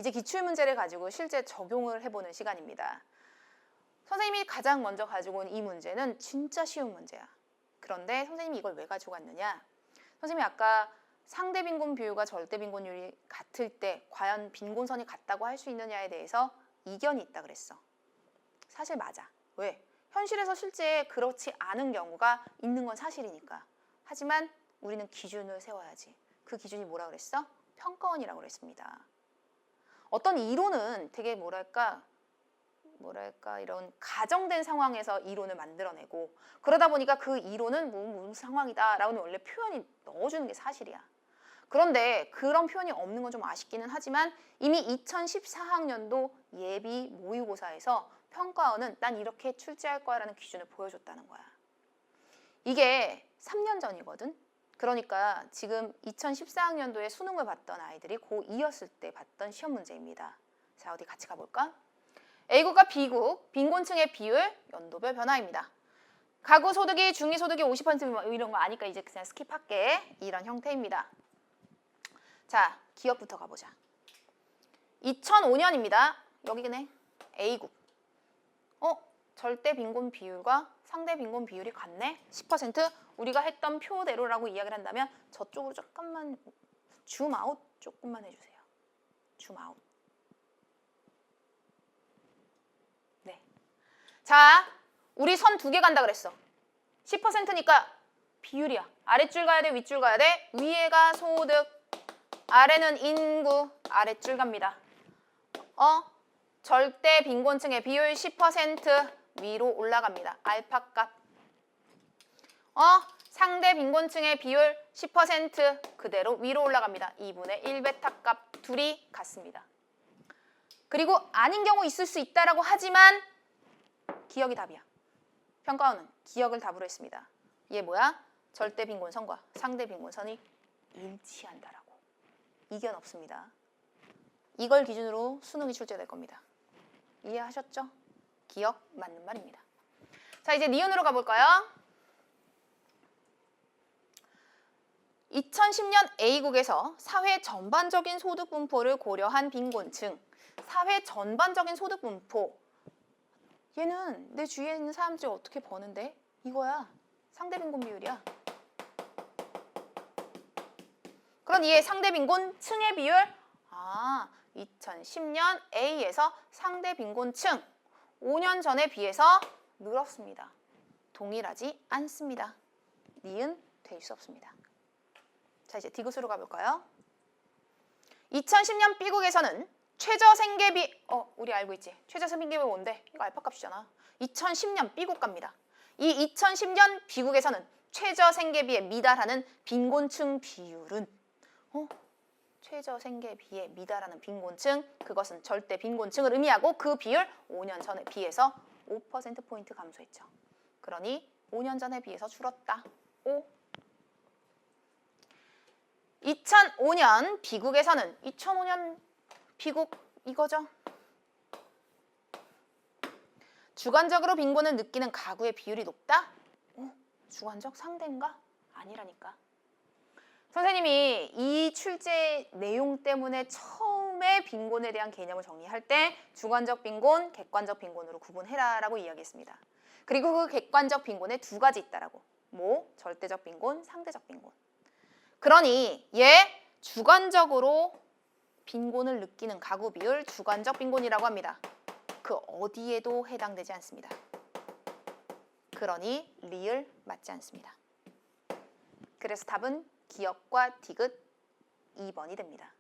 이제 기출문제를 가지고 실제 적용을 해보는 시간입니다. 선생님이 가장 먼저 가지고 온 이 문제는 진짜 쉬운 문제야. 그런데 선생님이 이걸 왜 가지고 왔느냐? 선생님이 아까 상대 빈곤 비율과 절대 빈곤율이 같을 때 과연 빈곤선이 같다고 할 수 있느냐에 대해서 이견이 있다 그랬어. 사실 맞아. 왜? 현실에서 실제 그렇지 않은 경우가 있는 건 사실이니까. 하지만 우리는 기준을 세워야지. 그 기준이 뭐라 그랬어? 평가원이라고 그랬습니다. 어떤 이론은 되게 뭐랄까 이런 가정된 상황에서 이론을 만들어내고 그러다 보니까 그 이론은 무슨 상황이다라고는 원래 표현이 넣어주는 게 사실이야. 그런데 그런 표현이 없는 건 좀 아쉽기는 하지만 이미 2014학년도 예비 모의고사에서 평가원은 난 이렇게 출제할 거야라는 기준을 보여줬다는 거야. 이게 3년 전이거든. 그러니까 지금 2014학년도에 수능을 봤던 아이들이 고2였을 때 봤던 시험 문제입니다. 자, 어디 같이 가볼까? A국과 B국, 빈곤층의 비율, 연도별 변화입니다. 가구 소득이 중위소득이 50% 이런 거 아니까 이제 그냥 스킵할게. 이런 형태입니다. 자, 기억부터 가보자. 2005년입니다. 여기네. A국. 절대 빈곤 비율과 상대 빈곤 비율이 같네. 10%. 우리가 했던 표대로라고 이야기를 한다면 저쪽으로 잠깐만 줌아웃 조금만 해주세요. 줌아웃. 네. 자, 우리 선 2개 간다 그랬어. 10%니까 비율이야. 아랫줄 가야 돼, 윗줄 가야 돼? 위에가 소득, 아래는 인구, 아랫줄 갑니다. 절대 빈곤층의 비율 10% 위로 올라갑니다. 알파 값. 상대 빈곤층의 비율 10% 그대로 위로 올라갑니다. 2분의 1 베타 값 둘이 같습니다. 그리고 아닌 경우 있을 수 있다라고 하지만 기억이 답이야. 평가원은 기억을 답으로 했습니다. 얘 뭐야? 절대 빈곤선과 상대 빈곤선이 일치한다라고. 이견 없습니다. 이걸 기준으로 수능이 출제될 겁니다. 이해하셨죠? 기억 맞는 말입니다. 자, 이제 니은으로 가볼까요? 2010년 A국에서 사회 전반적인 소득 분포를 고려한 빈곤층. 사회 전반적인 소득 분포. 얘는 내 주위에 있는 사람들이 어떻게 버는데? 이거야. 상대 빈곤 비율이야. 그럼 얘 상대 빈곤층의 비율? 2010년 A에서 상대 빈곤층 5년 전에 비해서 늘었습니다. 동일하지 않습니다. 니은 될 수 없습니다. 자, 이제 D굿으로 가볼까요? 2010년 B국에서는 최저생계비, 우리 알고 있지? 최저생계비가 뭔데? 이거 알파값이잖아. 2010년 B국 갑니다. 이 2010년 B국에서는 최저생계비에 미달하는 빈곤층 비율은 최저생계비에 미달하는 빈곤층, 그것은 절대 빈곤층을 의미하고 그 비율 5년 전에 비해서 5%포인트 감소했죠. 그러니 5년 전에 비해서 줄었다. 5. 2005년 B국에서는 2005년 B국 이거죠. 주관적으로 빈곤을 느끼는 가구의 비율이 높다? 주관적 상대인가? 아니라니까. 선생님이 이 출제 내용 때문에 처음에 빈곤에 대한 개념을 정리할 때 주관적 빈곤, 객관적 빈곤으로 구분해라라고 이야기했습니다. 그리고 그 객관적 빈곤에 두 가지 있다라고. 절대적 빈곤, 상대적 빈곤. 그러니 얘 주관적으로 빈곤을 느끼는 가구 비율 주관적 빈곤이라고 합니다. 그 어디에도 해당되지 않습니다. 그러니 리을 맞지 않습니다. 그래서 답은 기억과 디귿 2번이 됩니다.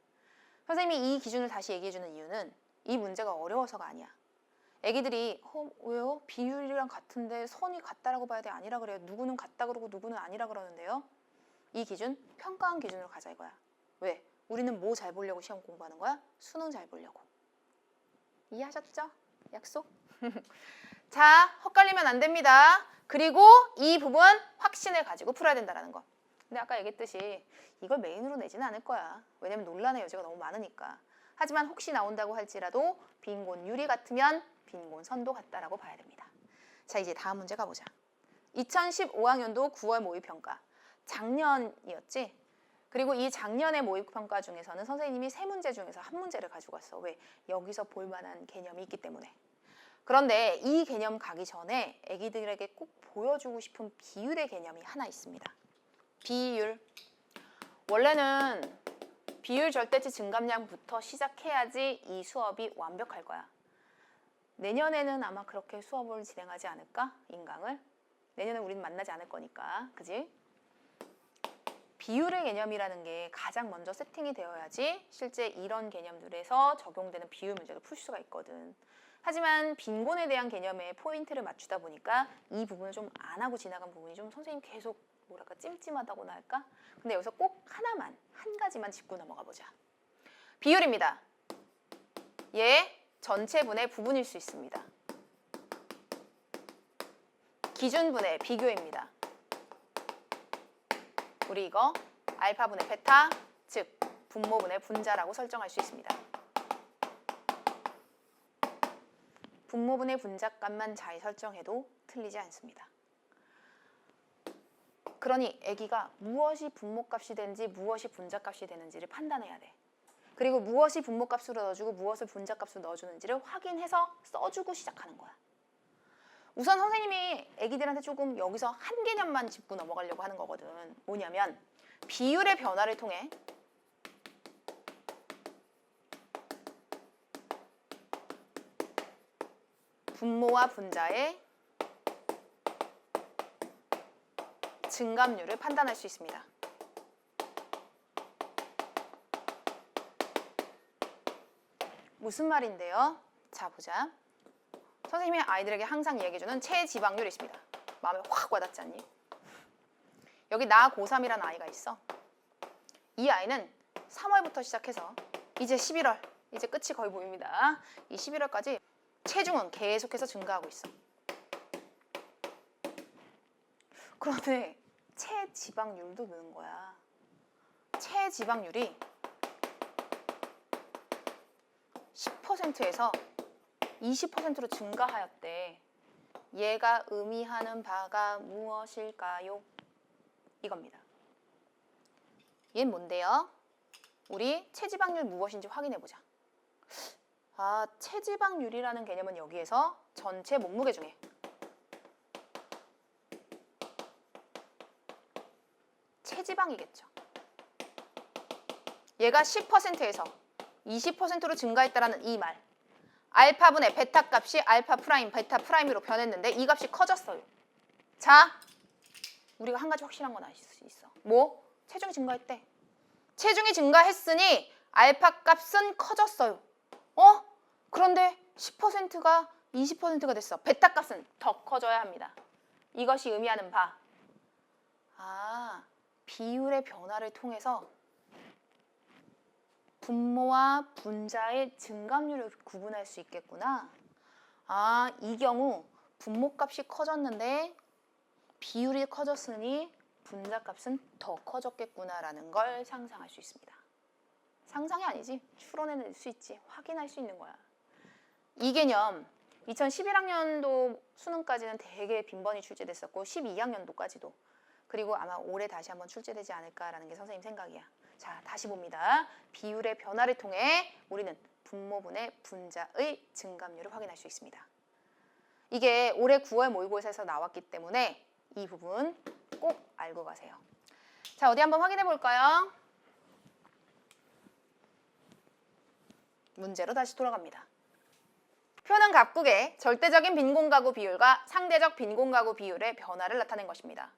선생님이 이 기준을 다시 얘기해주는 이유는 이 문제가 어려워서가 아니야. 애기들이 왜요? 비율이랑 같은데 선이 같다라고 봐야 돼? 아니라 그래요. 누구는 같다 그러고 누구는 아니라 그러는데요. 이 기준 평가원 기준으로 가자 이거야. 왜? 우리는 뭐 잘 보려고 시험 공부하는 거야? 수능 잘 보려고. 이해하셨죠? 약속? 자, 헛갈리면 안 됩니다. 그리고 이 부분 확신을 가지고 풀어야 된다는 거. 근데 아까 얘기했듯이 이걸 메인으로 내지는 않을 거야. 왜냐면 논란의 여지가 너무 많으니까. 하지만 혹시 나온다고 할지라도 빈곤율이 같으면 빈곤선도 같다라고 봐야 됩니다. 자, 이제 다음 문제 가보자. 2015학년도 9월 모의평가. 작년이었지? 그리고 이 작년의 모의평가 중에서는 선생님이 3문제 중에서 1문제를 가지고 왔어. 왜? 여기서 볼 만한 개념이 있기 때문에. 그런데 이 개념 가기 전에 애기들에게 꼭 보여주고 싶은 비율의 개념이 하나 있습니다. 비율. 원래는 비율 절대치 증감량부터 시작해야지 이 수업이 완벽할 거야. 내년에는 아마 그렇게 수업을 진행하지 않을까? 인강을. 내년에 우린 만나지 않을 거니까. 그지? 비율의 개념이라는 게 가장 먼저 세팅이 되어야지 실제 이런 개념들에서 적용되는 비율 문제도 풀 수가 있거든. 하지만 빈곤에 대한 개념에 포인트를 맞추다 보니까 이 부분을 좀 안 하고 지나간 부분이 좀 선생님 계속 뭐랄까 찜찜하다고나 할까? 근데 여기서 꼭 하나만, 한 가지만 짚고 넘어가 보자. 비율입니다. 얘 전체분의 부분일 수 있습니다. 기준분의 비교입니다. 우리 이거 알파분의 베타, 즉 분모분의 분자라고 설정할 수 있습니다. 분모분의 분자값만 잘 설정해도 틀리지 않습니다. 그러니 아기가 무엇이 분모값이 되는지 무엇이 분자값이 되는지를 판단해야 돼. 그리고 무엇이 분모값으로 넣어주고 무엇을 분자값으로 넣어주는지를 확인해서 써주고 시작하는 거야. 우선 선생님이 아기들한테 조금 여기서 한 개념만 짚고 넘어가려고 하는 거거든. 뭐냐면 비율의 변화를 통해 분모와 분자의 증감률을 판단할 수 있습니다. 무슨 말인데요? 자, 보자. 선생님이 아이들에게 항상 이야기해주는 체지방률이 있습니다. 마음에 확 와닿지 않니? 여기 나 고3이라는 아이가 있어. 이 아이는 3월부터 시작해서 이제 11월, 이제 끝이 거의 보입니다. 이 11월까지 체중은 계속해서 증가하고 있어. 그런데 체지방률도 느는 거야. 체지방률이 10%에서 20%로 증가하였대. 얘가 의미하는 바가 무엇일까요? 이겁니다. 얘는 뭔데요? 우리 체지방률 무엇인지 확인해보자. 아, 체지방률이라는 개념은 여기에서 전체 몸무게 중에 체지방이겠죠. 얘가 10%에서 20%로 증가했다라는 이 말. 알파분의 베타 값이 알파 프라임, 베타 프라임으로 변했는데 이 값이 커졌어요. 자, 우리가 한 가지 확실한 건 알 수 있어. 뭐? 체중이 증가했대. 체중이 증가했으니 알파 값은 커졌어요. 그런데 10%가 20%가 됐어. 베타 값은 더 커져야 합니다. 이것이 의미하는 바. 아, 비율의 변화를 통해서 분모와 분자의 증감률을 구분할 수 있겠구나. 아, 이 경우 분모값이 커졌는데 비율이 커졌으니 분자값은 더 커졌겠구나라는 걸 상상할 수 있습니다. 상상이 아니지. 추론해낼 수 있지. 확인할 수 있는 거야. 이 개념 2011학년도 수능까지는 되게 빈번히 출제됐었고 12학년도까지도. 그리고 아마 올해 다시 한번 출제되지 않을까라는 게 선생님 생각이야. 자, 다시 봅니다. 비율의 변화를 통해 우리는 분모분의 분자의 증감률을 확인할 수 있습니다. 이게 올해 9월 모의고사에서 나왔기 때문에 이 부분 꼭 알고 가세요. 자, 어디 한번 확인해 볼까요? 문제로 다시 돌아갑니다. 표는 각국의 절대적인 빈곤가구 비율과 상대적 빈곤가구 비율의 변화를 나타낸 것입니다.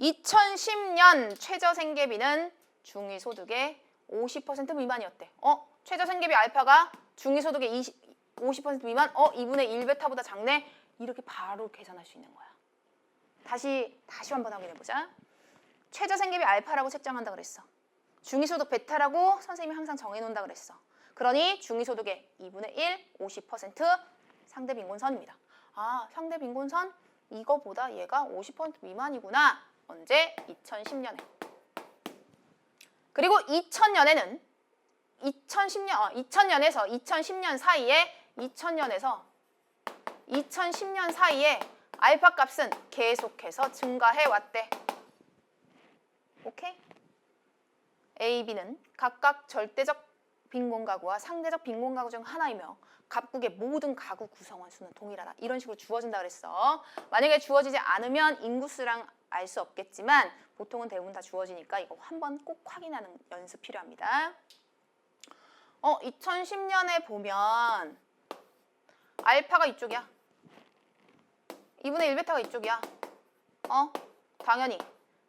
2010년 최저생계비는 중위소득의 50% 미만이었대. 최저생계비 알파가 중위소득의 50% 미만? 2분의 1베타보다 작네? 이렇게 바로 계산할 수 있는 거야. 다시 한번 확인해보자. 최저생계비 알파라고 책정한다 그랬어. 중위소득 베타라고 선생님이 항상 정해놓는다 그랬어. 그러니 중위소득의 2분의 1, 50% 상대빈곤선입니다. 아, 상대빈곤선? 이거보다 얘가 50% 미만이구나. 언제? 2010년에. 그리고 2000년에는 2000년에서 2010년 사이에 2010년 사이에 알파 값은 계속해서 증가해 왔대. 오케이? A, B는 각각 절대적 빈곤 가구와 상대적 빈곤 가구 중 하나이며 각국의 모든 가구 구성원 수는 동일하다. 이런 식으로 주어진다 그랬어. 만약에 주어지지 않으면 인구수랑 알 수 없겠지만 보통은 대부분 다 주어지니까 이거 한번 꼭 확인하는 연습 필요합니다. 2010년에 보면 알파가 이쪽이야. 2분의 1 베타가 이쪽이야. 당연히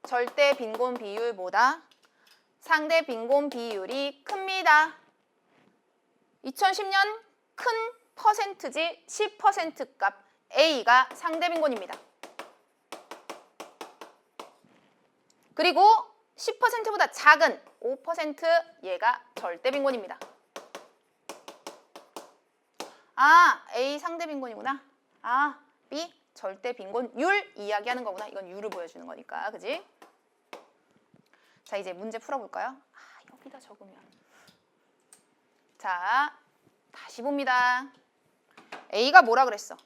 절대 빈곤 비율보다 상대 빈곤 비율이 큽니다. 2010년 큰 퍼센트지 10% 값 A가 상대 빈곤입니다. 그리고 10%보다 작은 5% 얘가 절대 빈곤입니다. A 상대 빈곤이구나. B 절대 빈곤율 이야기하는 거구나. 이건 율을 보여주는 거니까. 그지? 자, 이제 문제 풀어볼까요? 여기다 적으면. 자, 다시 봅니다. A가 뭐라 그랬어?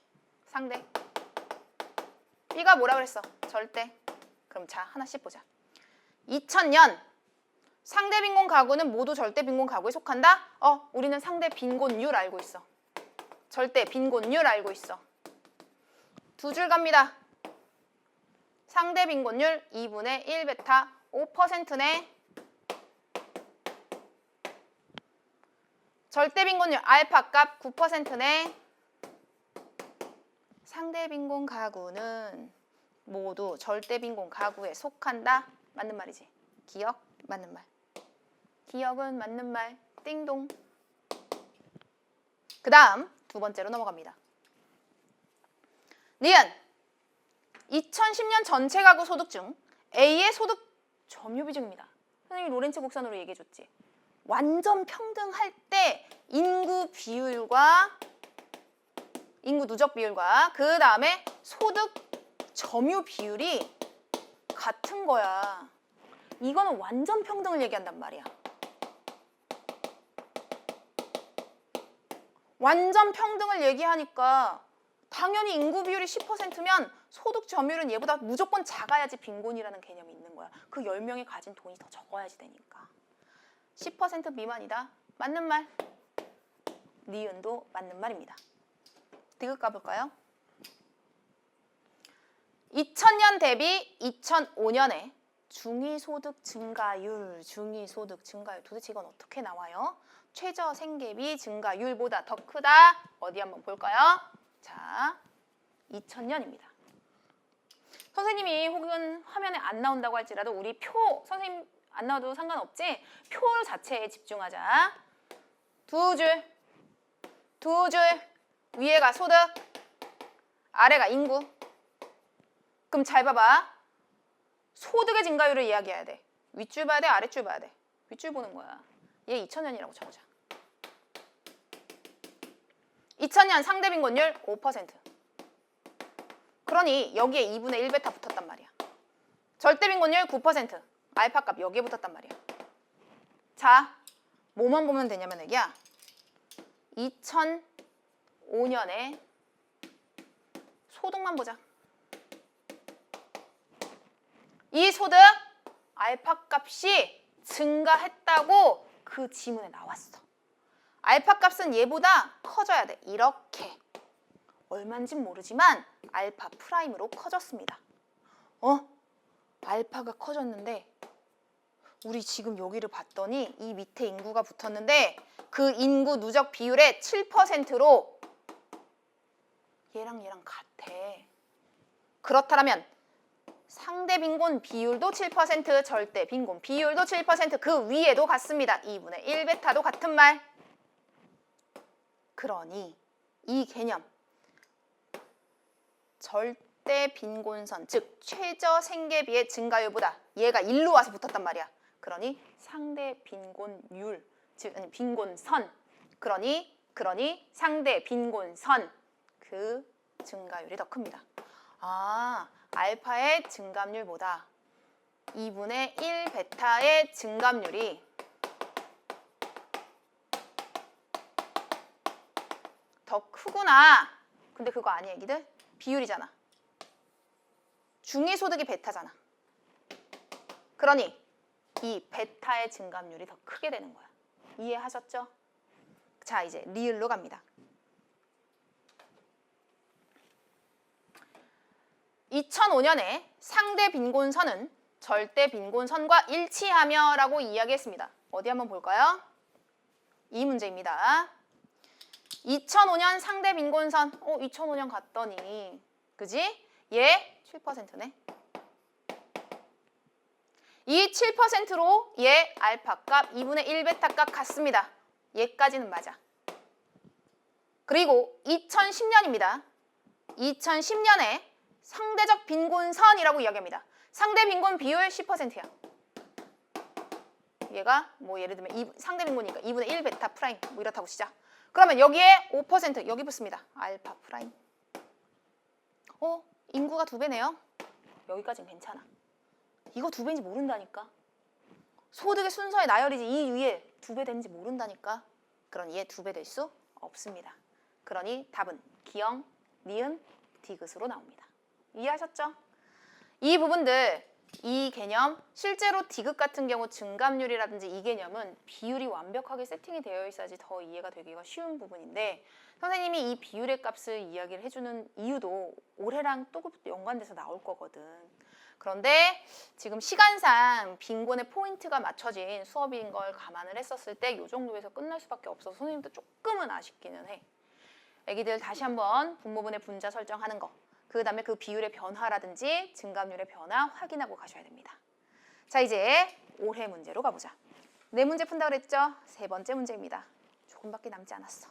상대. B가 뭐라 그랬어? 절대. 그럼 자, 하나씩 보자. 2000년 상대 빈곤 가구는 모두 절대 빈곤 가구에 속한다? 우리는 상대 빈곤율 알고 있어. 절대 빈곤율 알고 있어. 두 줄 갑니다. 상대 빈곤율 2분의 1 베타 5%네. 절대 빈곤율 알파 값 9%네. 상대 빈곤 가구는 모두 절대 빈곤 가구에 속한다. 맞는 말이지. 기억? 맞는 말. 기억은 맞는 말. 띵동. 그 다음 두 번째로 넘어갑니다. 니은 2010년 전체 가구 소득 중 A의 소득 점유 비중입니다. 선생님이 로렌츠 곡선으로 얘기해줬지. 완전 평등할 때 인구 비율과 인구 누적 비율과 그 다음에 소득 점유 비율이 같은 거야. 이거는 완전 평등을 얘기한단 말이야. 완전 평등을 얘기하니까 당연히 인구 비율이 10%면 소득 점유율은 얘보다 무조건 작아야지 빈곤이라는 개념이 있는 거야. 그 10명이 가진 돈이 더 적어야지 되니까. 10% 미만이다. 맞는 말. 니은도 맞는 말입니다. 디귿 가볼까요? 2000년 대비 2005년에 중위소득 증가율, 도대체 이건 어떻게 나와요? 최저 생계비 증가율보다 더 크다. 어디 한번 볼까요? 자, 2000년입니다. 선생님이 혹은 화면에 안 나온다고 할지라도 우리 표, 선생님 안 나와도 상관없지? 표 자체에 집중하자. 두 줄, 위에가 소득, 아래가 인구. 그럼 잘 봐봐. 소득의 증가율을 이야기해야 돼. 윗줄 봐야 돼, 아랫줄 봐야 돼. 윗줄 보는 거야. 얘 2000년이라고 적어자. 2000년 상대 빈곤율 5%. 그러니 여기에 2분의 1 베타 붙었단 말이야. 절대 빈곤율 9%. 알파 값 여기에 붙었단 말이야. 자, 뭐만 보면 되냐면 애기야. 2005년에 소득만 보자. 이 소득 알파 값이 증가했다고 그 지문에 나왔어. 알파 값은 얘보다 커져야 돼. 이렇게. 얼마인진 모르지만 알파 프라임으로 커졌습니다. 알파가 커졌는데 우리 지금 여기를 봤더니 이 밑에 인구가 붙었는데 그 인구 누적 비율의 7%로 얘랑 같아. 그렇다면 상대 빈곤 비율도 7%, 절대 빈곤 비율도 7%, 그 위에도 같습니다. 2분의 1 베타도 같은 말. 그러니 이 개념 절대 빈곤선, 즉 최저 생계비의 증가율보다 얘가 1로 와서 붙었단 말이야. 그러니 상대 빈곤율, 즉 아니 빈곤선, 그러니 상대 빈곤선 그 증가율이 더 큽니다. 알파의 증감률보다 2분의 1 베타의 증감률이 더 크구나. 근데 그거 아니야, 애기들? 비율이잖아. 중위소득이 베타잖아. 그러니 이 베타의 증감률이 더 크게 되는 거야. 이해하셨죠? 자, 이제 리을로 갑니다. 2005년에 상대 빈곤선은 절대 빈곤선과 일치하며 라고 이야기했습니다. 어디 한번 볼까요? 이 문제입니다. 2005년 상대 빈곤선. 2005년 갔더니 그지? 얘 7%네. 이 7%로 얘 알파값 2분의 1 베타값 같습니다. 얘까지는 맞아. 그리고 2010년입니다. 2010년에 상대적 빈곤선이라고 이야기합니다. 상대 빈곤 비율 10%야. 얘가 뭐 예를 들면 상대 빈곤이니까 2분의 1 베타 프라임 뭐 이렇다고 치자. 그러면 여기에 5% 여기 붙습니다. 알파 프라임. 인구가 2배네요. 여기까지는 괜찮아. 이거 2배인지 모른다니까. 소득의 순서의 나열이지 이 위에 2배 되는지 모른다니까. 그러니 얘 2배 될 수 없습니다. 그러니 답은 기역, 니은, 디귿으로 나옵니다. 이해하셨죠? 이 부분들, 이 개념, 실제로 디귿 같은 경우 증감률이라든지 이 개념은 비율이 완벽하게 세팅이 되어 있어야지 더 이해가 되기가 쉬운 부분인데 선생님이 이 비율의 값을 이야기를 해주는 이유도 올해랑 또 연관돼서 나올 거거든. 그런데 지금 시간상 빈곤의 포인트가 맞춰진 수업인 걸 감안을 했었을 때 이 정도에서 끝날 수밖에 없어서 선생님도 조금은 아쉽기는 해. 애기들 다시 한번 분모분의 분자 설정하는 거, 그 다음에 그 비율의 변화라든지 증감률의 변화 확인하고 가셔야 됩니다. 자, 이제 올해 문제로 가보자. 네 문제 푼다 그랬죠? 세 번째 문제입니다. 조금밖에 남지 않았어.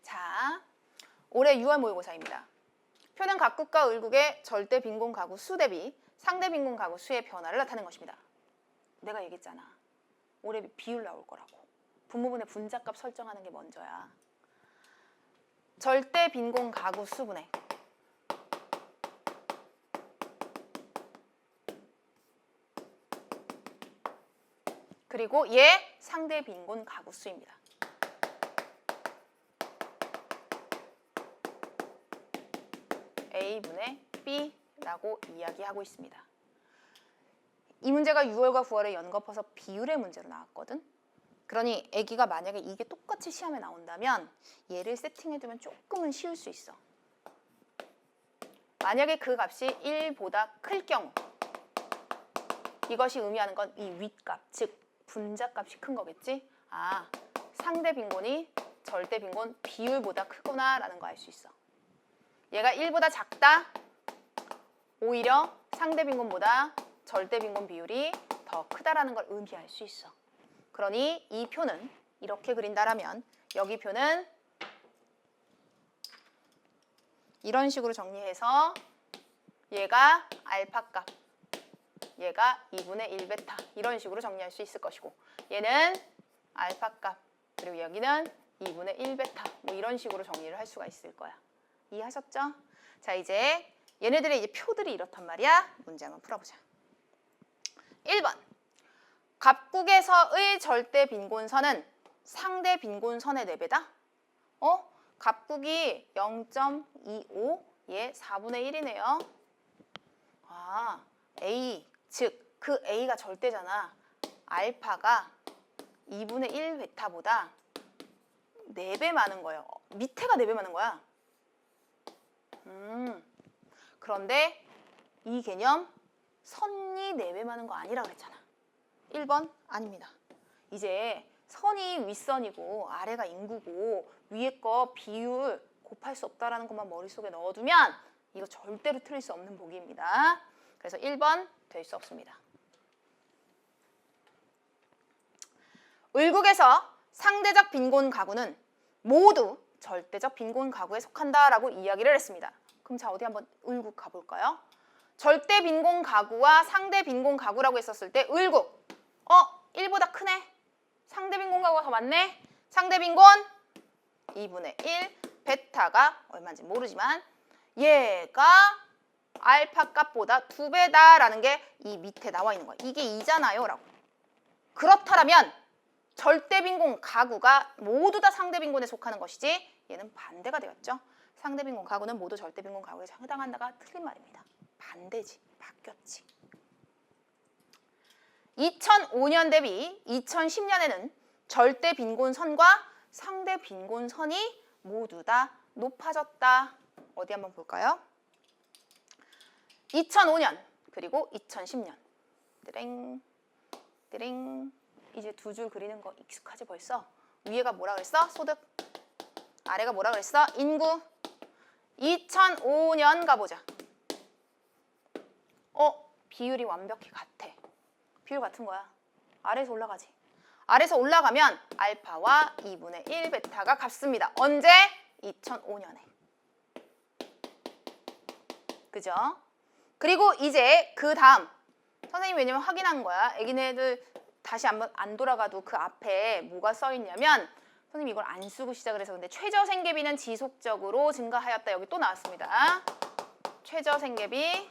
자, 올해 6월 모의고사입니다. 표는 각국과 을국의 절대 빈곤 가구 수 대비 상대 빈곤 가구 수의 변화를 나타낸 것입니다. 내가 얘기했잖아. 올해 비율 나올 거라고. 분모분의 분자값 설정하는 게 먼저야. 절대 빈곤 가구 수분해. 그리고 얘 상대 빈곤 가구 수입니다. A분의 B라고 이야기하고 있습니다. 이 문제가 6월과 9월에 연거퍼서 비율의 문제로 나왔거든. 그러니 애기가 만약에 이게 똑같이 시험에 나온다면 얘를 세팅해두면 조금은 쉬울 수 있어. 만약에 그 값이 1보다 클 경우 이것이 의미하는 건 이 윗값, 즉 분자값이 큰 거겠지? 아, 상대 빈곤이 절대 빈곤 비율보다 크구나 라는 거 알 수 있어. 얘가 1보다 작다? 오히려 상대 빈곤보다 절대 빈곤 비율이 더 크다라는 걸 의미할 수 있어. 그러니 이 표는 이렇게 그린다라면 여기 표는 이런 식으로 정리해서 얘가 알파값, 얘가 2분의 1 베타 이런 식으로 정리할 수 있을 것이고 얘는 알파값 그리고 여기는 2분의 1 베타 뭐 이런 식으로 정리를 할 수가 있을 거야. 이해하셨죠? 자, 이제 얘네들의 이제 표들이 이렇단 말이야. 문제 한번 풀어보자. 1번. 갑국에서의 절대 빈곤선은 상대 빈곤선의 4배다? 갑국이 0.25, 얘 4분의 1이네요. 아, A, 즉 그 A가 절대잖아. 알파가 2분의 1 베타보다 4배 많은 거예요. 밑에가 4배 많은 거야. 그런데 이 개념 선이 4배 많은 거 아니라 그랬잖아. 1번 아닙니다. 이제 선이 윗선이고 아래가 인구고 위에 거 비율 곱할 수 없다라는 것만 머릿속에 넣어두면 이거 절대로 틀릴 수 없는 보기입니다. 그래서 1번 될 수 없습니다. 을국에서 상대적 빈곤 가구는 모두 절대적 빈곤 가구에 속한다라고 이야기를 했습니다. 그럼 자, 어디 한번 을국 가볼까요? 절대 빈곤 가구와 상대 빈곤 가구라고 했었을 때 을국 1보다 크네. 상대 빈곤 가구가 더 많네. 상대 빈곤 2분의 1 베타가 얼마인지 모르지만 얘가 알파 값보다 2배다라는 게 이 밑에 나와 있는 거야. 이게 2잖아요 라고. 그렇다면 절대 빈곤 가구가 모두 다 상대 빈곤에 속하는 것이지 얘는 반대가 되었죠. 상대 빈곤 가구는 모두 절대 빈곤 가구에 해당한다가 틀린 말입니다. 반대지. 바뀌었지. 2005년 대비 2010년에는 절대 빈곤선과 상대 빈곤선이 모두 다 높아졌다. 어디 한번 볼까요? 2005년 그리고 2010년. 띠링 띠링. 이제 두 줄 그리는 거 익숙하지 벌써? 위에가 뭐라 그랬어? 소득. 아래가 뭐라 그랬어? 인구. 2005년 가보자. 비율이 완벽히 같아. 비율 같은 거야. 아래에서 올라가지. 아래에서 올라가면 알파와 2분의 1 베타가 같습니다. 언제? 2005년에. 그죠? 그리고 이제 그 다음 선생님이 왜냐면 확인한 거야. 애기네들 다시 한번 안 돌아가도 그 앞에 뭐가 써 있냐면 선생님이 이걸 안 쓰고 시작을 해서 근데 최저 생계비는 지속적으로 증가하였다. 여기 또 나왔습니다. 최저 생계비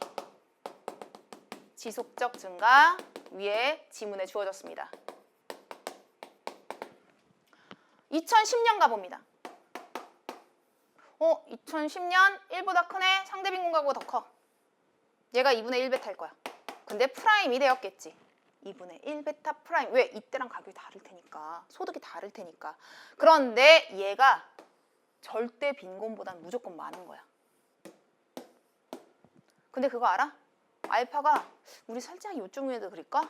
지속적 증가 위에 지문에 주어졌습니다. 2010년 가봅니다. 2010년 1보다 크네? 상대 빈곤 가구가 더 커. 얘가 2분의 1 베타일 거야. 근데 프라임이 되었겠지. 2분의 1 베타 프라임. 왜? 이때랑 가격이 다를 테니까. 소득이 다를 테니까. 그런데 얘가 절대 빈곤보다는 무조건 많은 거야. 근데 그거 알아? 알파가 우리 살짝 이쪽 위에도 그릴까?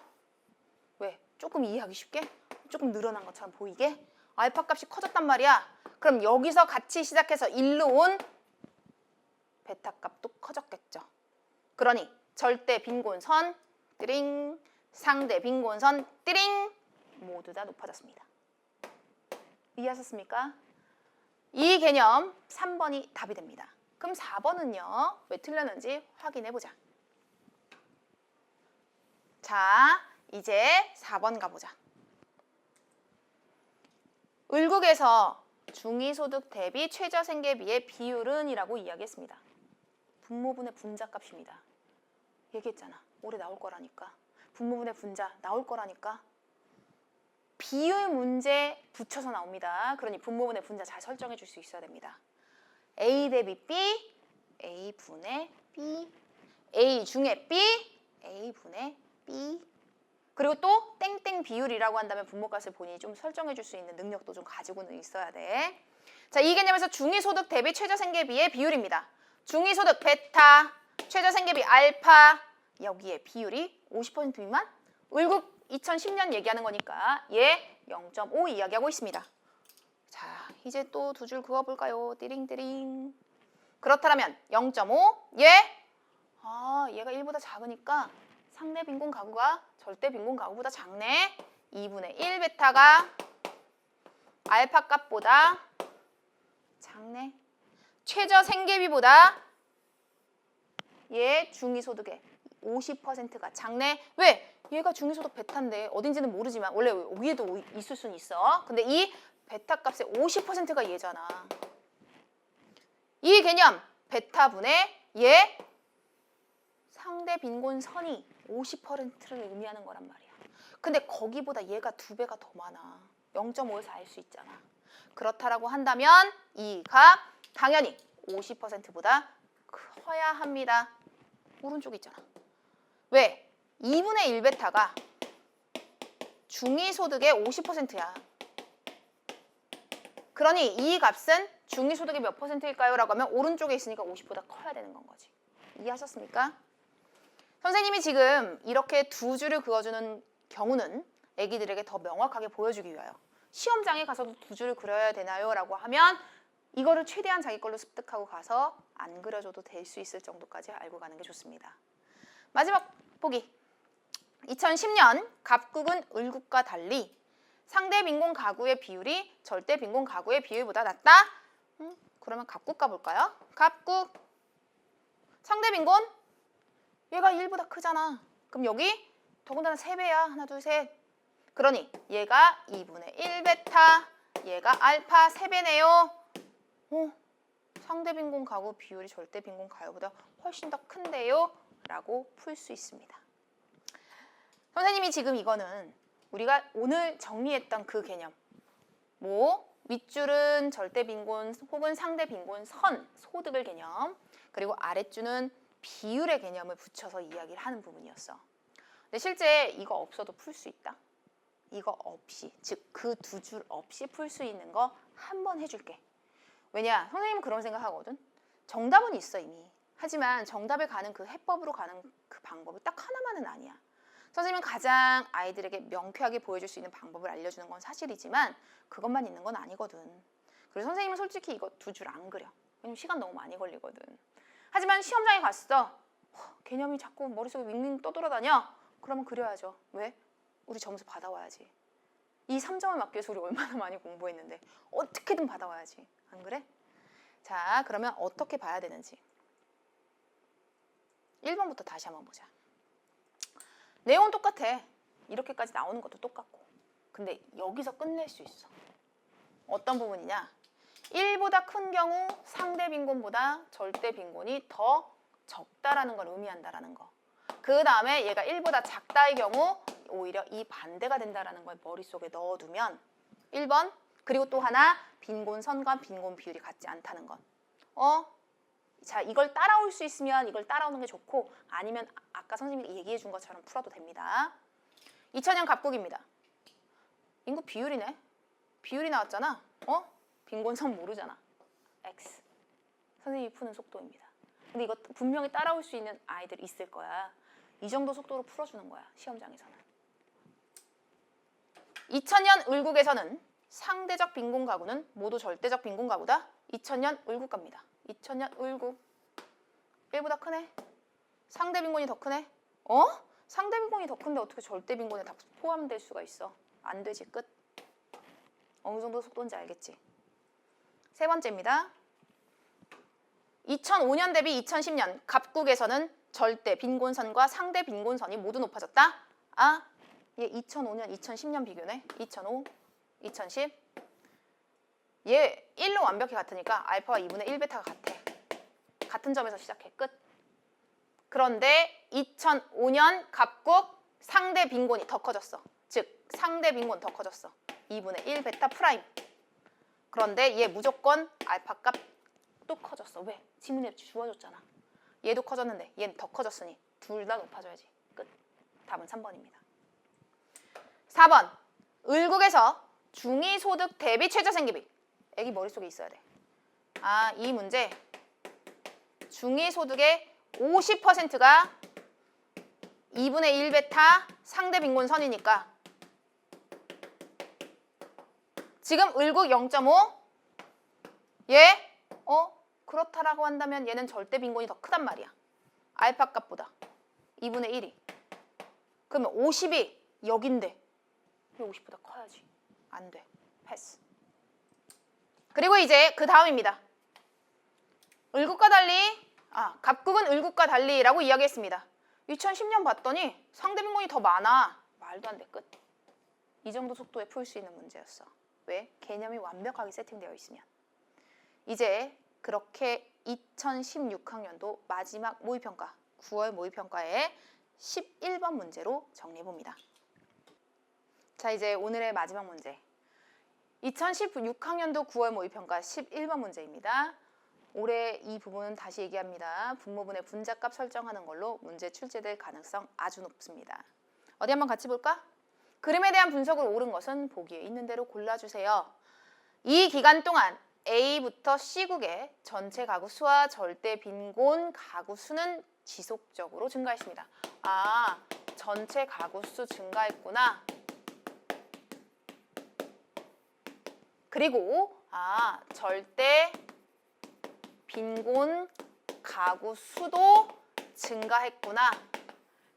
왜? 조금 이해하기 쉽게? 조금 늘어난 것처럼 보이게? 알파 값이 커졌단 말이야. 그럼 여기서 같이 시작해서 1로 온 베타 값도 커졌겠죠. 그러니 절대 빈곤선 띠링, 상대 빈곤선 띠링 모두 다 높아졌습니다. 이해하셨습니까? 이 개념 3번이 답이 됩니다. 그럼 4번은요. 왜 틀렸는지 확인해보자. 자, 이제 4번 가보자. 을국에서 중위소득 대비 최저생계비의 비율은 이라고 이야기했습니다. 분모분의 분자값입니다. 얘기했잖아. 올해 나올 거라니까. 분모분의 분자 나올 거라니까. 비율 문제 붙여서 나옵니다. 그러니 분모분의 분자 잘 설정해 줄 수 있어야 됩니다. A 대비 B, A분의 B, A 중에 B, A분의 B. 그리고 또 땡땡 비율이라고 한다면 분모값을 본인이 좀 설정해 줄 수 있는 능력도 좀 가지고는 있어야 돼. 자, 이 개념에서 중위소득 대비 최저생계비의 비율입니다. 중위소득 베타, 최저생계비 알파, 여기에 비율이 50% 미만? 을국 2010년 얘기하는 거니까 얘 0.5 이야기하고 있습니다. 자, 이제 또 두 줄 그어볼까요? 띠링띠링. 그렇다면 0.5, 얘가 1보다 작으니까 상대 빈곤 가구가 절대 빈곤 가구보다 작네. 2분의 1 베타가 알파 값보다 작네. 최저 생계비보다 얘 중위소득의 50%가 작네. 왜? 얘가 중위소득 베타인데 어딘지는 모르지만 원래 위에도 있을 수는 있어. 근데 이 베타 값의 50%가 얘잖아. 이 개념 베타분의 얘 상대 빈곤선이 50%를 의미하는 거란 말이야. 근데 거기보다 얘가 2배가 더 많아. 0.5에서 알 수 있잖아. 그렇다라고 한다면 이 값 당연히 50%보다 커야 합니다. 오른쪽에 있잖아. 왜? 2분의 1 베타가 중위소득의 50%야. 그러니 이 값은 중위소득의 몇 %일까요? 라고 하면 오른쪽에 있으니까 50보다 커야 되는 건 거지. 이해하셨습니까? 선생님이 지금 이렇게 두 줄을 그어주는 경우는 애기들에게 더 명확하게 보여주기 위하여 시험장에 가서도 두 줄을 그려야 되나요? 라고 하면 이거를 최대한 자기 걸로 습득하고 가서 안 그려줘도 될 수 있을 정도까지 알고 가는 게 좋습니다. 마지막 보기. 2010년 갑국은 을국과 달리 상대 빈곤 가구의 비율이 절대 빈곤 가구의 비율보다 낮다? 그러면 갑국 가볼까요? 갑국 상대 빈곤 얘가 1보다 크잖아. 그럼 여기 더군다나 3배야. 하나, 둘, 셋. 그러니 얘가 2분의 1 베타, 얘가 알파 3배네요. 상대 빈곤 가구 비율이 절대 빈곤 가구보다 훨씬 더 큰데요. 라고 풀 수 있습니다. 선생님이 지금 이거는 우리가 오늘 정리했던 그 개념. 윗줄은 절대 빈곤 혹은 상대 빈곤 선, 소득을 개념. 그리고 아랫줄은 비율의 개념을 붙여서 이야기를 하는 부분이었어. 근데 실제 이거 없어도 풀 수 있다. 이거 없이, 즉 그 두 줄 없이 풀 수 있는 거 한 번 해줄게. 왜냐? 선생님은 그런 생각하거든. 정답은 있어 이미. 하지만 정답에 가는 그 해법으로 가는 그 방법이 딱 하나만은 아니야. 선생님은 가장 아이들에게 명쾌하게 보여줄 수 있는 방법을 알려주는 건 사실이지만 그것만 있는 건 아니거든. 그래서 선생님은 솔직히 이거 두 줄 안 그려. 왜냐면 시간 너무 많이 걸리거든. 하지만 시험장에 갔어. 개념이 자꾸 머릿속에 윙윙 떠돌아다녀. 그러면 그려야죠. 왜? 우리 점수 받아와야지. 이 3점을 맞기 위해서 우리 얼마나 많이 공부했는데 어떻게든 받아와야지. 안 그래? 자, 그러면 어떻게 봐야 되는지. 1번부터 다시 한번 보자. 내용은 똑같아. 이렇게까지 나오는 것도 똑같고. 근데 여기서 끝낼 수 있어. 어떤 부분이냐? 1보다 큰 경우 상대 빈곤보다 절대 빈곤이 더 적다라는 걸 의미한다라는 거. 그 다음에 얘가 1보다 작다의 경우 오히려 이 반대가 된다라는 걸 머릿속에 넣어두면 1번. 그리고 또 하나 빈곤선과 빈곤 비율이 같지 않다는 것. 자, 이걸 따라올 수 있으면 이걸 따라오는 게 좋고 아니면 아까 선생님이 얘기해 준 것처럼 풀어도 됩니다. 2000년 갑국입니다. 인구 비율이네. 비율이 나왔잖아. 빈곤선 모르잖아. X. 선생님이 푸는 속도입니다. 근데 이거 분명히 따라올 수 있는 아이들 있을 거야. 이 정도 속도로 풀어주는 거야. 시험장에서는. 2000년 을국에서는 상대적 빈곤 가구는 모두 절대적 빈곤 가구다. 2000년 을국 갑니다. 2000년 을국. 1보다 크네. 상대 빈곤이 더 크네. 상대 빈곤이 더 큰데 어떻게 절대 빈곤에 다 포함될 수가 있어. 안 되지. 끝. 어느 정도 속도인지 알겠지. 세 번째입니다. 2005년 대비 2010년 갑국에서는 절대 빈곤선과 상대 빈곤선이 모두 높아졌다. 얘 2005년, 2010년 비교네. 2005, 2010. 얘 1로 완벽히 같으니까 알파와 2분의 1베타가 같아. 같은 점에서 시작해. 끝. 그런데 2005년 갑국 상대 빈곤이 더 커졌어. 즉 상대 빈곤 더 커졌어. 2분의 1 베타 프라임. 그런데 얘 무조건 알파 값 또 커졌어. 왜? 지문에 주어졌잖아. 얘도 커졌는데 얘는 더 커졌으니 둘 다 높아져야지. 끝. 답은 3번입니다. 4번. 을국에서 중위소득 대비 최저생계비. 애기 머릿속에 있어야 돼. 이 문제 중위소득의 50%가 2분의 1 베타 상대 빈곤선이니까 지금 을국 0.5 얘 그렇다라고 한다면 얘는 절대 빈곤이 더 크단 말이야. 알파 값보다 2분의 1이. 그러면 50이 여긴데 왜 50보다 커야지. 안 돼. 패스. 그리고 이제 그 다음입니다. 을국과 달리 갑국은 을국과 달리라고 이야기했습니다. 2010년 봤더니 상대 빈곤이 더 많아. 말도 안 돼. 끝. 이 정도 속도에 풀 수 있는 문제였어. 왜? 개념이 완벽하게 세팅되어 있으면. 이제 그렇게 2016학년도 마지막 모의평가 9월 모의평가의 11번 문제로 정리해봅니다. 자, 이제 오늘의 마지막 문제 2016학년도 9월 모의평가 11번 문제입니다. 올해 이 부분은 다시 얘기합니다. 분모분의 분자값 설정하는 걸로 문제 출제될 가능성 아주 높습니다. 어디 한번 같이 볼까? 그림에 대한 분석으로 옳은 것은 보기에 있는 대로 골라주세요. 이 기간 동안 A부터 C국의 전체 가구 수와 절대 빈곤 가구 수는 지속적으로 증가했습니다. 전체 가구 수 증가했구나. 그리고 절대 빈곤 가구 수도 증가했구나.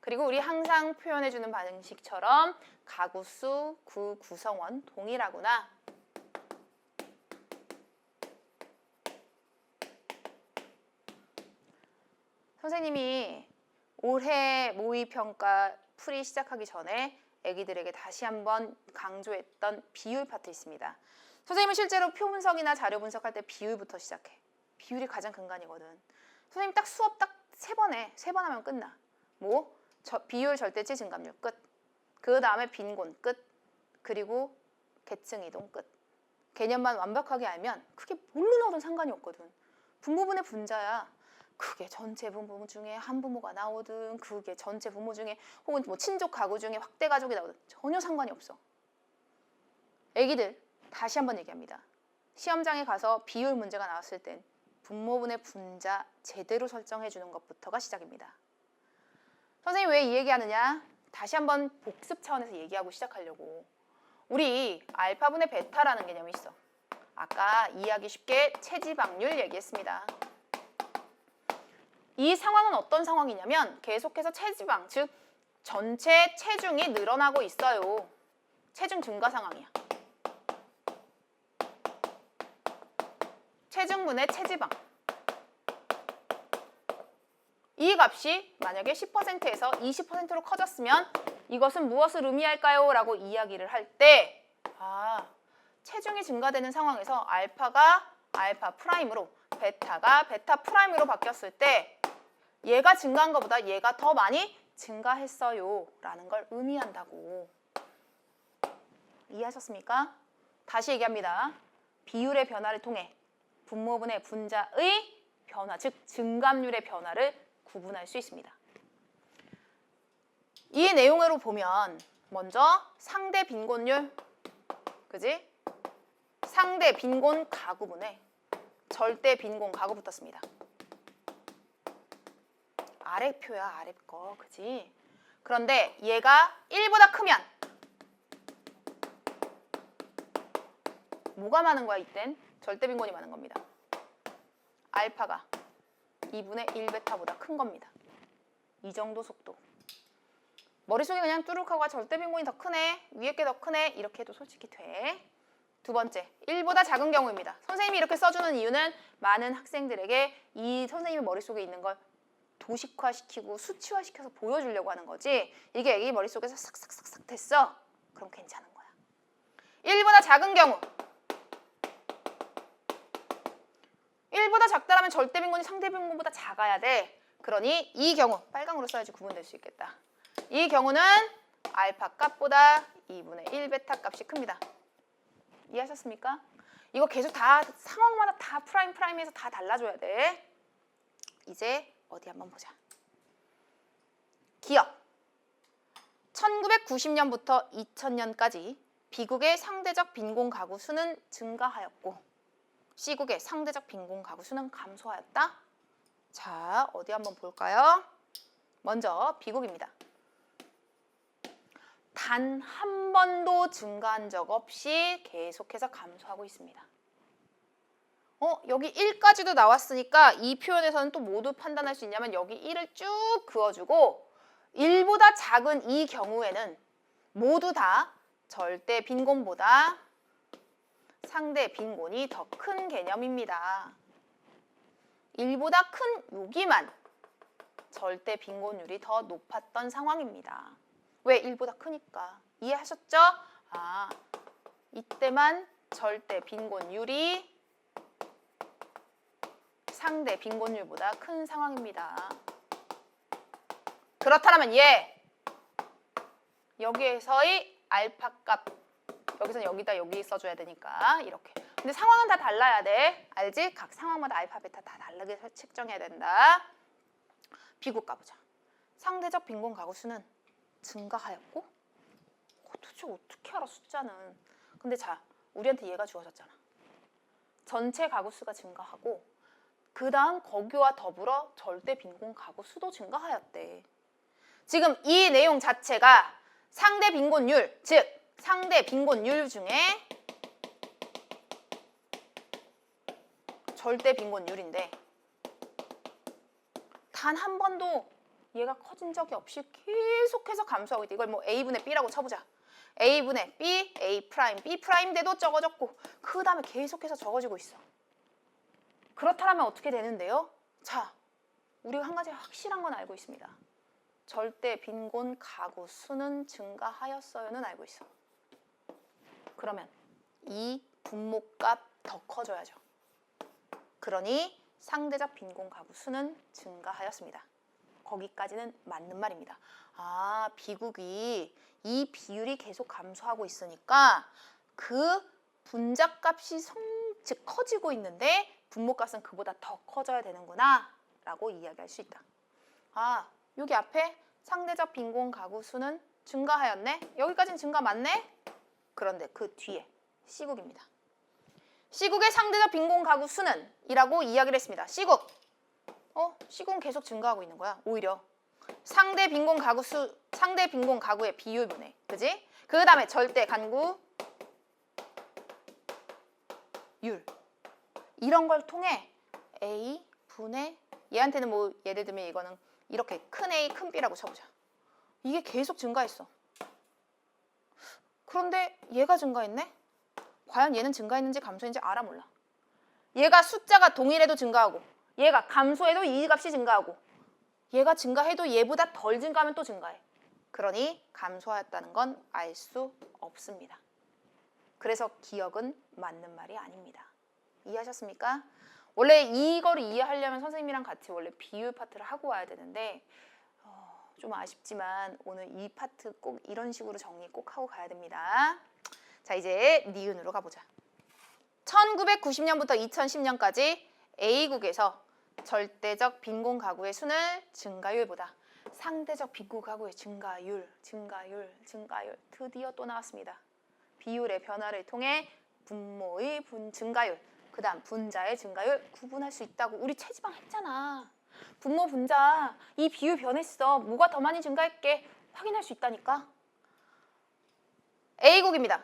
그리고 우리 항상 표현해주는 방식처럼 가구 수, 구성원 동일하구나. 선생님이 올해 모의평가 풀이 시작하기 전에 애기들에게 다시 한번 강조했던 비율 파트 있습니다. 선생님은 실제로 표 분석이나 자료 분석할 때 비율부터 시작해. 비율이 가장 근간이거든. 선생님 딱 수업 딱 3번 해. 3번 하면 끝나. 비율 절대치 증감률 끝. 그 다음에 빈곤 끝. 그리고 계층 이동 끝. 개념만 완벽하게 알면 그게 뭘로 나오든 상관이 없거든. 분모분의 분자야. 그게 전체 부모 중에 한부모가 나오든 그게 전체 부모 중에 혹은 뭐 친족 가구 중에 확대 가족이 나오든 전혀 상관이 없어. 애기들 다시 한번 얘기합니다. 시험장에 가서 비율 문제가 나왔을 땐 분모분의 분자 제대로 설정해 주는 것부터가 시작입니다. 선생님 왜 이 얘기하느냐? 다시 한번 복습 차원에서 얘기하고 시작하려고. 우리 알파분의 베타라는 개념이 있어. 아까 이해하기 쉽게 체지방률 얘기했습니다. 이 상황은 어떤 상황이냐면 계속해서 체지방, 즉 전체 체중이 늘어나고 있어요. 체중 증가 상황이야. 체중분의 체지방. 이 값이 만약에 10%에서 20%로 커졌으면 이것은 무엇을 의미할까요? 라고 이야기를 할 때 체중이 증가되는 상황에서 알파가 알파 프라임으로 베타가 베타 프라임으로 바뀌었을 때 얘가 증가한 것보다 얘가 더 많이 증가했어요 라는 걸 의미한다고. 이해하셨습니까? 다시 얘기합니다. 비율의 변화를 통해 분모분의 분자의 변화, 즉 증감률의 변화를 구분할 수 있습니다. 이 내용으로 보면 먼저 상대 빈곤율, 그지? 상대 빈곤 가구분에 절대 빈곤 가구 붙었습니다. 아래 표야, 아래 거, 그지? 그런데 얘가 1보다 크면 뭐가 많은 거야 이땐? 절대 빈곤이 많은 겁니다. 알파가 2분의 1베타보다 큰 겁니다. 이 정도 속도. 머릿속에 그냥 뚜룩하고 절대 빈곤이 더 크네, 위에 게 더 크네 이렇게 해도 솔직히 돼. 두 번째, 1보다 작은 경우입니다. 선생님이 이렇게 써주는 이유는 많은 학생들에게 이 선생님의 머릿속에 있는 걸 도식화시키고 수치화시켜서 보여주려고 하는 거지. 이게 애기 머릿속에서 싹싹싹싹 됐어. 그럼 괜찮은 거야. 1보다 작은 경우. 1보다 작다라면 절대 빈곤이 상대 빈곤보다 작아야 돼. 그러니 이 경우, 빨강으로 써야지 구분될 수 있겠다. 이 경우는 알파 값보다 2분의 1 베타 값이 큽니다. 이해하셨습니까? 이거 계속 다 상황마다 다 프라임에서 다 달라줘야 돼. 이제 어디 한번 보자. 기억. 1990년부터 2000년까지 B국의 상대적 빈곤 가구 수는 증가하였고 C국의 상대적 빈곤 가구 수는 감소하였다. 자, 어디 한번 볼까요? 먼저 B국입니다. 단 한 번도 증가한 적 없이 계속해서 감소하고 있습니다. 여기 1까지도 나왔으니까 이 표현에서는 또 모두 판단할 수 있냐면 여기 1을 쭉 그어주고 1보다 작은 이 경우에는 모두 다 절대 빈곤보다 상대 빈곤이 더 큰 개념입니다. 1보다 큰 여기만 절대 빈곤율이 더 높았던 상황입니다. 왜? 1보다 크니까. 이해하셨죠? 이때만 절대 빈곤율이 상대 빈곤율보다 큰 상황입니다. 그렇다면 여기에서의 알파 값 여기서는 여기다 여기 써줘야 되니까 이렇게. 근데 상황은 다 달라야 돼. 알지? 각 상황마다 알파, 베타 다 다르게 책정해야 된다. B국 가보자. 상대적 빈곤 가구 수는 증가하였고 도대체 어떻게 알아 숫자는. 근데 자, 우리한테 얘가 주어졌잖아. 전체 가구 수가 증가하고 그 다음 거기와 더불어 절대 빈곤 가구 수도 증가하였대. 지금 이 내용 자체가 상대 빈곤율, 즉 상대 빈곤율 중에 절대 빈곤율인데 단 한 번도 얘가 커진 적이 없이 계속해서 감소하고 있다. 이걸 뭐 A분의 B라고 쳐보자. A분의 B, A 프라임, B 프라임대도 적어졌고 그 다음에 계속해서 적어지고 있어. 그렇다면 어떻게 되는데요? 자, 우리가 한 가지 확실한 건 알고 있습니다. 절대 빈곤 가구 수는 증가하였어요는 알고 있어. 그러면 이 분모값 더 커져야죠. 그러니 상대적 빈곤 가구 수는 증가하였습니다. 거기까지는 맞는 말입니다. B국이 이 비율이 계속 감소하고 있으니까 그 분자값이 즉 커지고 있는데 분모값은 그보다 더 커져야 되는구나 라고 이야기할 수 있다. 아, 여기 앞에 상대적 빈곤 가구 수는 증가하였네? 여기까지는 증가 맞네? 그런데 그 뒤에 C국입니다. C국의 상대적 빈곤 가구 수는 이라고 이야기를 했습니다. C국. C국은 계속 증가하고 있는 거야. 오히려 상대 빈곤 가구의 비율분해. 그지? 그 다음에 절대 간구 율. 이런 걸 통해 A 분의 얘한테는 뭐 예를 들면 이거는 이렇게 큰 A 큰 B라고 쳐보자. 이게 계속 증가했어. 그런데 얘가 증가했네? 과연 얘는 증가했는지 감소했는지 알아 몰라. 얘가 숫자가 동일해도 증가하고 얘가 감소해도 이 값이 증가하고 얘가 증가해도 얘보다 덜 증가하면 또 증가해. 그러니 감소하였다는 건 알 수 없습니다. 그래서 기억은 맞는 말이 아닙니다. 이해하셨습니까? 원래 이거를 이해하려면 선생님이랑 같이 원래 비율 파트를 하고 와야 되는데 좀 아쉽지만 오늘 이 파트 꼭 이런 식으로 정리 꼭 하고 가야 됩니다. 자, 이제 니은으로 가보자. 1990년부터 2010년까지 A국에서 절대적 빈곤 가구의 수는 증가율보다 상대적 빈곤 가구의 증가율 드디어 또 나왔습니다. 비율의 변화를 통해 분모의 증가율, 그 다음 분자의 증가율 구분할 수 있다고 우리 체지방 했잖아. 분모 분자 이 비율 변했어. 뭐가 더 많이 증가했게 확인할 수 있다니까. A국입니다.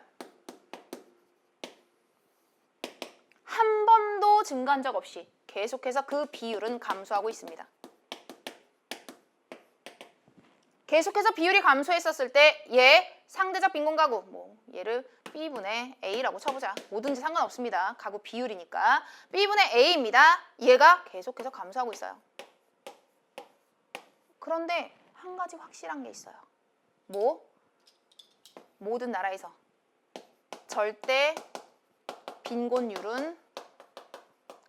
한 번도 증가한 적 없이 계속해서 그 비율은 감소하고 있습니다. 계속해서 비율이 감소했었을 때 얘 상대적 빈곤 가구 뭐 얘를 B분의 A라고 쳐보자. 뭐든지 상관없습니다. 가구 비율이니까 B분의 A입니다. 얘가 계속해서 감소하고 있어요. 그런데 한 가지 확실한 게 있어요. 뭐? 모든 나라에서 절대 빈곤율은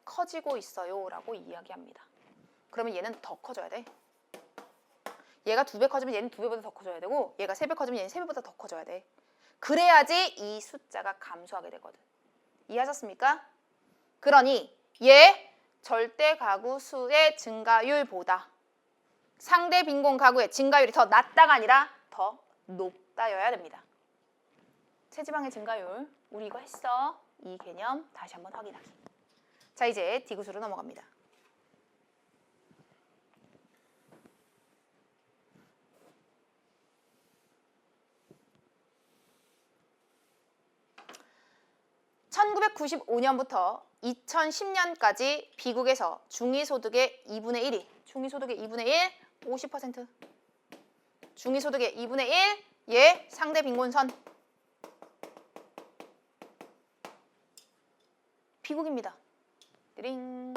커지고 있어요 라고 이야기합니다. 그러면 얘는 더 커져야 돼. 얘가 2배 커지면 얘는 2배보다 더 커져야 되고 얘가 3배 커지면 얘는 3배보다 더 커져야 돼. 그래야지 이 숫자가 감소하게 되거든. 이해하셨습니까? 그러니 얘 절대 가구 수의 증가율보다 상대 빈곤 가구의 증가율이 더 낮다가 아니라 더 높다여야 됩니다. 체지방의 증가율 우리 이거 했어. 이 개념 다시 한번 확인하기. 자, 이제 D구수로 넘어갑니다. (1995년부터 2010년까지) 비국에서 중위소득의 2분의 1이 중위소득의 2분의 1 50% 중위소득의 2분의 1 얘 상대 빈곤선 비국입니다. 띠링.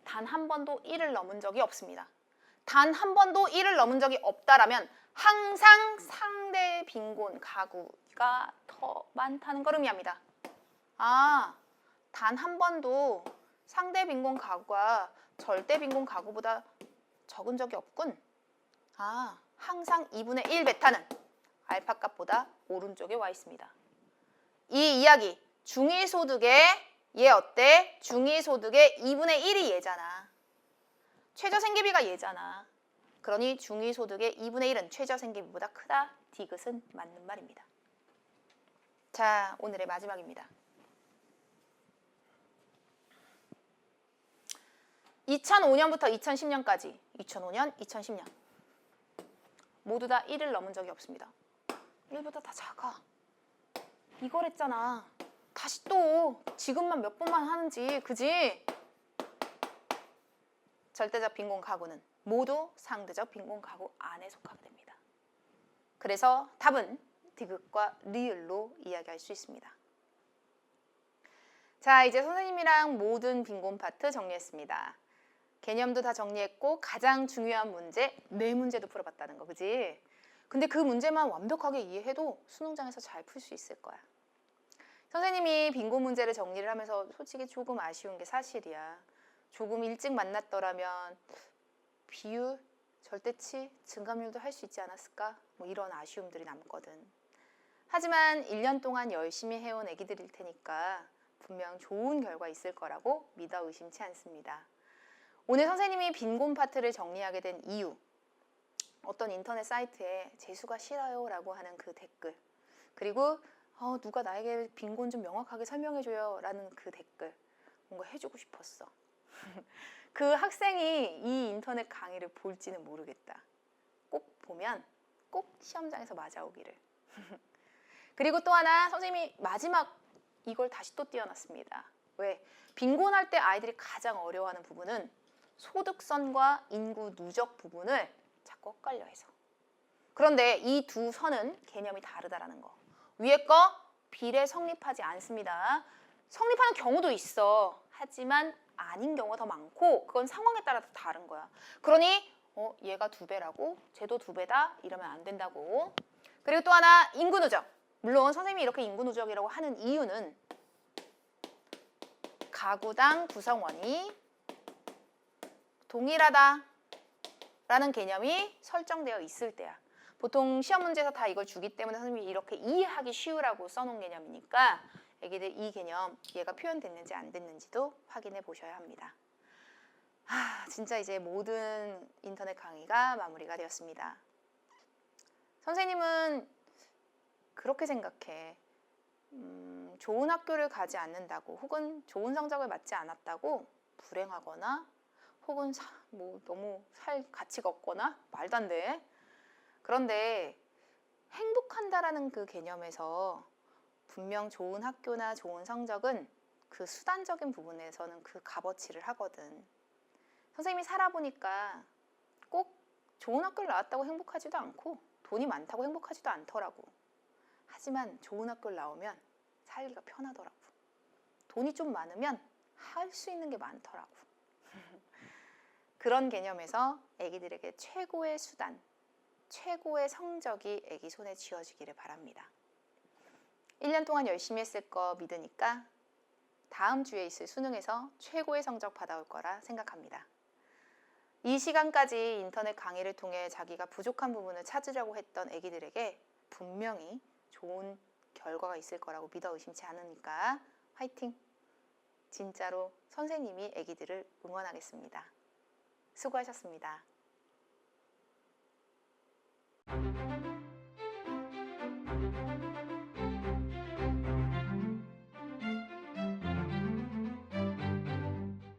단 한 번도 1을 넘은 적이 없습니다. 단 한 번도 1을 넘은 적이 없다라면 항상 상대 빈곤 가구가 더 많다는 걸 의미합니다. 아, 단 한 번도 상대 빈곤 가구가 절대 빈곤 가구보다 적은 적이 없군. 아, 항상 2분의 1 베타는 알파 값보다 오른쪽에 와 있습니다. 이 이야기 중위소득의 얘 어때? 중위소득의 2분의 1이 얘잖아. 최저생계비가 얘잖아. 그러니 중위소득의 2분의 1은 최저생계비보다 크다. 디귿은 맞는 말입니다. 자, 오늘의 마지막입니다. 2005년부터 2010년까지 2005년, 2010년 모두 다 1을 넘은 적이 없습니다. 1보다 다 작아. 이걸 했잖아. 다시 또 지금만 몇 번만 하는지, 그지? 절대적 빈곤 가구는 모두 상대적 빈곤 가구 안에 속하게 됩니다. 그래서 답은 디귿과 리을로 이야기할 수 있습니다. 자, 이제 선생님이랑 모든 빈곤 파트 정리했습니다. 개념도 다 정리했고 가장 중요한 문제, 4문제도 풀어봤다는 거, 그지? 근데 그 문제만 완벽하게 이해해도 수능장에서 잘 풀 수 있을 거야. 선생님이 빈곤 문제를 정리를 하면서 솔직히 조금 아쉬운 게 사실이야. 조금 일찍 만났더라면 비율, 절대치, 증감률도 할 수 있지 않았을까? 뭐 이런 아쉬움들이 남거든. 하지만 1년 동안 열심히 해온 애기들일 테니까 분명 좋은 결과 있을 거라고 믿어 의심치 않습니다. 오늘 선생님이 빈곤 파트를 정리하게 된 이유, 어떤 인터넷 사이트에 재수가 싫어요 라고 하는 그 댓글, 그리고 누가 나에게 빈곤 좀 명확하게 설명해줘요 라는 그 댓글, 뭔가 해주고 싶었어. 그 학생이 이 인터넷 강의를 볼지는 모르겠다. 꼭 보면 꼭 시험장에서 맞아오기를. 그리고 또 하나, 선생님이 마지막 이걸 다시 또 띄워놨습니다. 왜? 빈곤할 때 아이들이 가장 어려워하는 부분은 소득선과 인구 누적 부분을 자꾸 엇갈려 해서. 그런데 이 두 선은 개념이 다르다라는 거. 위에 거 비례 성립하지 않습니다. 성립하는 경우도 있어. 하지만 아닌 경우가 더 많고 그건 상황에 따라 다른 거야. 그러니 얘가 2배라고 쟤도 2배다 이러면 안 된다고. 그리고 또 하나, 인구 누적. 물론 선생님이 이렇게 인구 누적이라고 하는 이유는 가구당 구성원이 동일하다 라는 개념이 설정되어 있을 때야. 보통 시험 문제에서 다 이걸 주기 때문에 선생님이 이렇게 이해하기 쉬우라고 써놓은 개념이니까 애기들 이 개념, 얘가 표현됐는지 안 됐는지도 확인해 보셔야 합니다. 진짜 이제 모든 인터넷 강의가 마무리가 되었습니다. 선생님은 그렇게 생각해. 좋은 학교를 가지 않는다고, 혹은 좋은 성적을 맞지 않았다고 불행하거나 혹은 너무 살 가치가 없거나 말도 안 돼. 그런데 행복한다라는 그 개념에서 분명 좋은 학교나 좋은 성적은 그 수단적인 부분에서는 그 값어치를 하거든. 선생님이 살아보니까 꼭 좋은 학교를 나왔다고 행복하지도 않고 돈이 많다고 행복하지도 않더라고. 하지만 좋은 학교를 나오면 살기가 편하더라고. 돈이 좀 많으면 할 수 있는 게 많더라고. 그런 개념에서 애기들에게 최고의 수단, 최고의 성적이 애기 손에 쥐어지기를 바랍니다. 1년 동안 열심히 했을 거 믿으니까 다음 주에 있을 수능에서 최고의 성적 받아올 거라 생각합니다. 이 시간까지 인터넷 강의를 통해 자기가 부족한 부분을 찾으려고 했던 애기들에게 분명히 좋은 결과가 있을 거라고 믿어 의심치 않으니까 화이팅! 진짜로 선생님이 애기들을 응원하겠습니다. 수고하셨습니다.